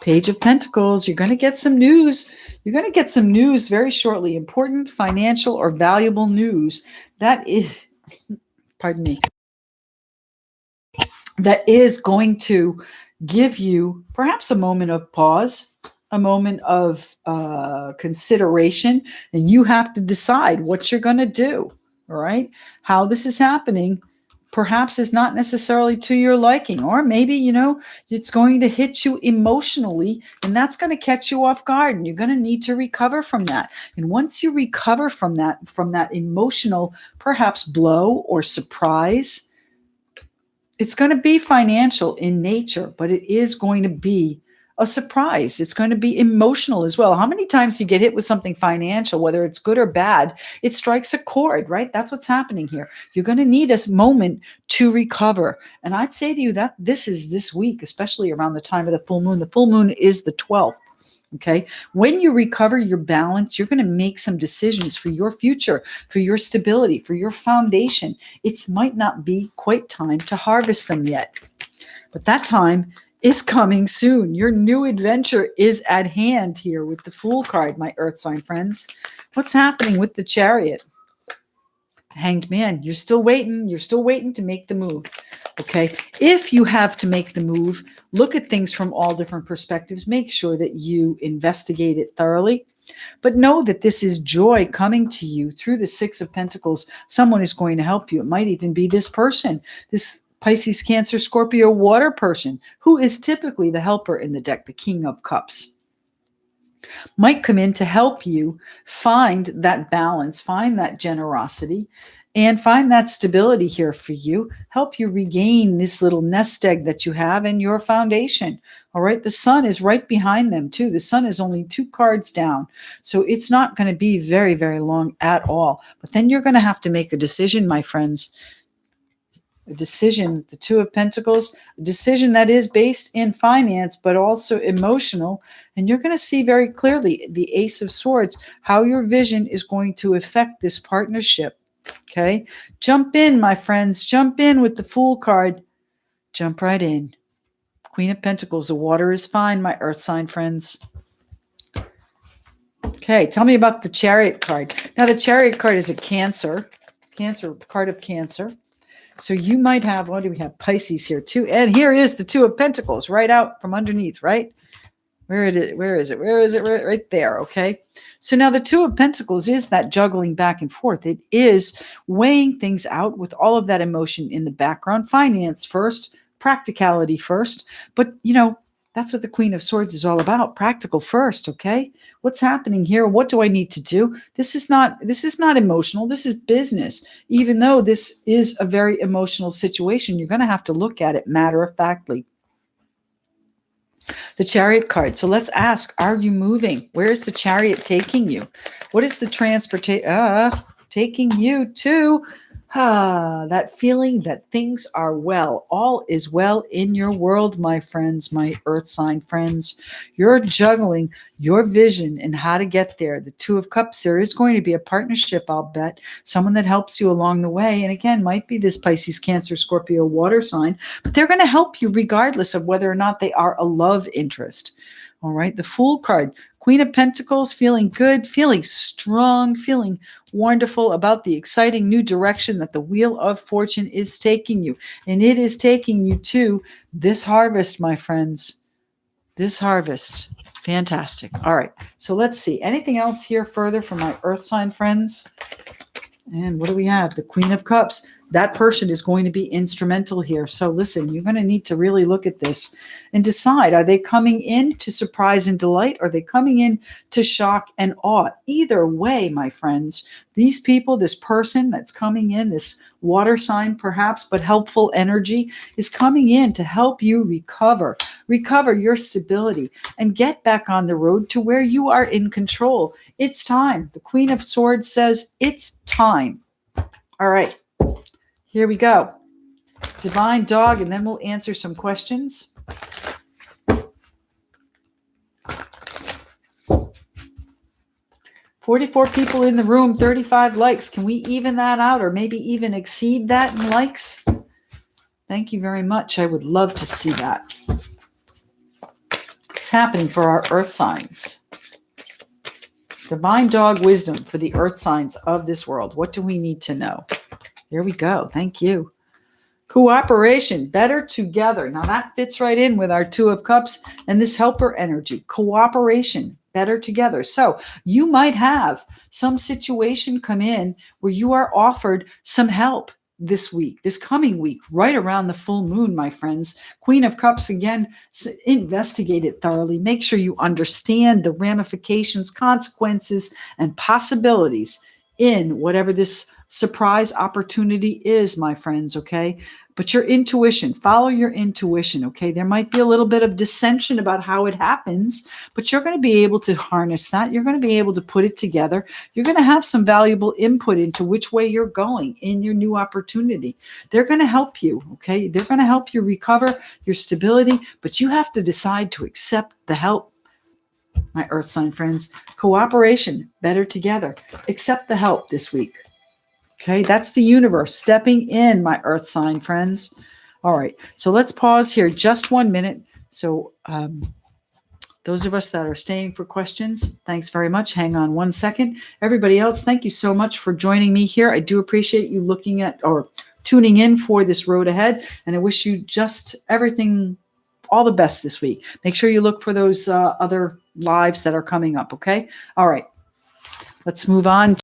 Page of Pentacles. You're going to get some news. You're going to get some news very shortly. Important financial or valuable news. That is, pardon me, that is going to give you perhaps a moment of pause, a moment of consideration, and you have to decide what you're going to do. All right. How this is happening perhaps is not necessarily to your liking, or maybe, it's going to hit you emotionally, and that's going to catch you off guard, and you're going to need to recover from that. And once you recover from that emotional, perhaps blow or surprise, it's going to be financial in nature, but it is going to be a surprise. It's going to be emotional as well. How many times you get hit with something financial, whether it's good or bad, it strikes a chord, right? That's what's happening here. You're going to need a moment to recover. And I'd say to you that this is this week, especially around the time of the full moon. The full moon is the 12th. Okay. When you recover your balance, you're going to make some decisions for your future, for your stability, for your foundation. It might not be quite time to harvest them yet, but that time is coming soon. Your new adventure is at hand here with the Fool card, my earth sign friends. What's happening with the Chariot? Hanged Man, you're still waiting. You're still waiting to make the move. Okay. If you have to make the move, look at things from all different perspectives. Make sure that you investigate it thoroughly. But know that this is joy coming to you through the Six of Pentacles. Someone is going to help you. It might even be this person, this Pisces, Cancer, Scorpio, water person, who is typically the helper in the deck, the King of Cups. Might come in to help you find that balance, find that generosity, and find that stability here for you. Help you regain this little nest egg that you have in your foundation. All right. The Sun is right behind them too. The Sun is only 2 cards down. So it's not going to be very, very long at all. But then you're going to have to make a decision, my friends. A decision, the Two of Pentacles, a decision that is based in finance, but also emotional. And you're going to see very clearly the Ace of Swords, how your vision is going to affect this partnership. Okay. Jump in, my friends. Jump in with the Fool card. Jump right in. Queen of Pentacles. The water is fine, my earth sign friends. Okay. Tell me about the Chariot card. Now, the Chariot card is a Cancer card of Cancer. So you might have, what do we have? Pisces here too. And here is the Two of Pentacles right out from underneath, right? Where is it? Right there. Okay. So now the Two of Pentacles is that juggling back and forth. It is weighing things out with all of that emotion in the background. Finance first, practicality first. But, that's what the Queen of Swords is all about. Practical first. Okay. What's happening here? What do I need to do? This is not emotional. This is business. Even though this is a very emotional situation, you're going to have to look at it matter of factly. The Chariot card. So let's ask, are you moving? Where is the Chariot taking you? What is the transportation taking you to? That feeling that things are well. All is well in your world, my friends, my earth sign friends. You're juggling your vision and how to get there. The Two of Cups, there is going to be a partnership, I'll bet. Someone that helps you along the way. And again, might be this Pisces, Cancer, Scorpio, water sign, but they're going to help you regardless of whether or not they are a love interest. All right. The Fool card, Queen of Pentacles, feeling good, feeling strong, feeling wonderful about the exciting new direction that the Wheel of Fortune is taking you. And it is taking you to this harvest, my friends. This harvest. Fantastic. All right. So let's see. Anything else here further from my earth sign friends? And what do we have? The Queen of Cups. That person is going to be instrumental here. So listen, you're going to need to really look at this and decide, are they coming in to surprise and delight? Or are they coming in to shock and awe? Either way, my friends, these people, this person that's coming in, this water sign perhaps, but helpful energy is coming in to help you recover your stability and get back on the road to where you are in control. It's time. The Queen of Swords says it's time. All right. Here we go. Divine Dog, and then we'll answer some questions. "44 people in the room, 35 likes. Can we even that out or maybe even exceed that in likes? Thank you very much. I would love to see that. It's happening for our earth signs. Divine Dog wisdom for the earth signs of this world. What do we need to know? Here we go. Thank you. Cooperation, better together. Now that fits right in with our Two of Cups and this helper energy. Cooperation, better together. So you might have some situation come in where you are offered some help this week, this coming week, right around the full moon, my friends. Queen of Cups, again, investigate it thoroughly. Make sure you understand the ramifications, consequences, and possibilities in whatever this surprise opportunity is, my friends, okay? But your intuition, follow your intuition, okay? There might be a little bit of dissension about how it happens, but you're going to be able to harness that. You're going to be able to put it together. You're going to have some valuable input into which way you're going in your new opportunity. They're going to help you, okay? They're going to help you recover your stability, but you have to decide to accept the help, my earth sign friends. Cooperation, better together. Accept the help this week. Okay, that's the universe stepping in, my earth sign friends. All right, so let's pause here just 1 minute. So those of us that are staying for questions, thanks very much. Hang on 1 second. Everybody else, thank you so much for joining me here. I do appreciate you looking at or tuning in for this road ahead, and I wish you just everything, all the best this week. Make sure you look for those other lives that are coming up, okay? All right, let's move on.